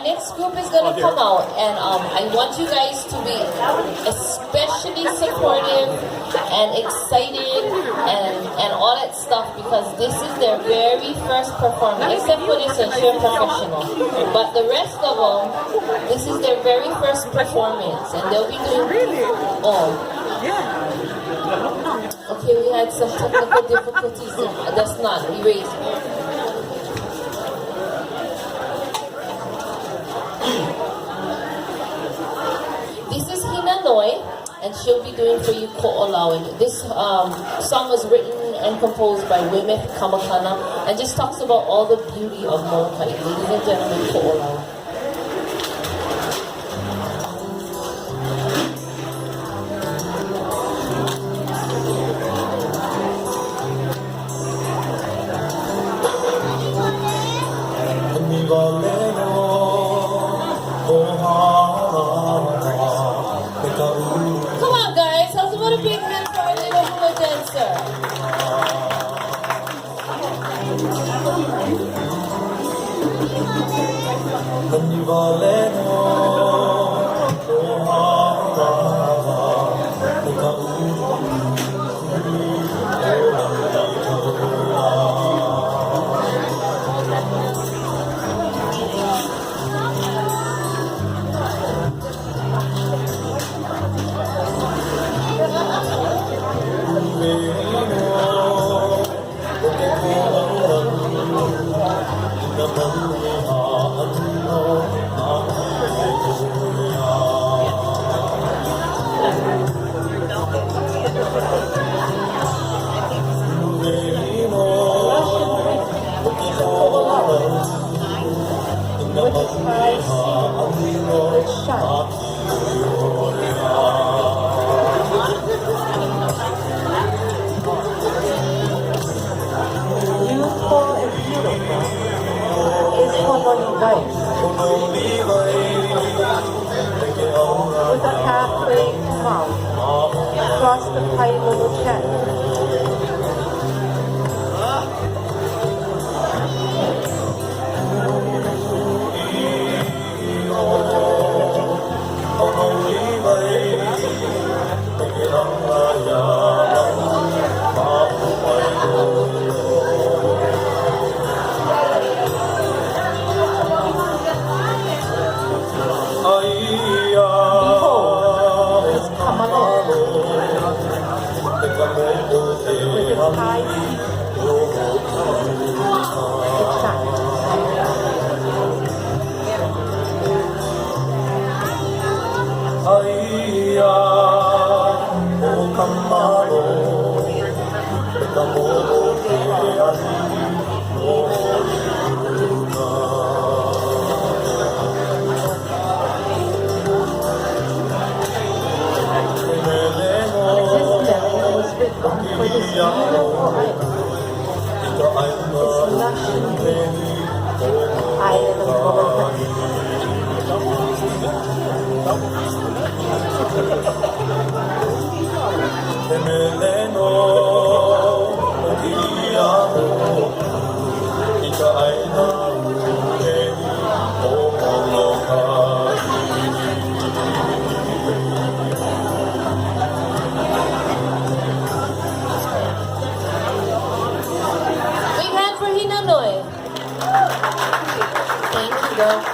next group is going to come out, and I want you guys to be especially supportive and excited and all that stuff, because this is their very first performance, except for this one, she's professional. But the rest of them, this is their very first performance, and they'll be doing Okay, we had some technical difficulties. That's not erased. This is Hina Noi, and she'll be doing for you Ko'olauin. This song was written and composed by Wimeh Kamakana, and just talks about all the beauty of Molokai. Ladies and gentlemen, Ko'olauin. Come on, guys. How's about a big hand for our little hula dancer? With a halfway mouth, across the tight little chest. Big hand for Hina Noi. Thank you, girl.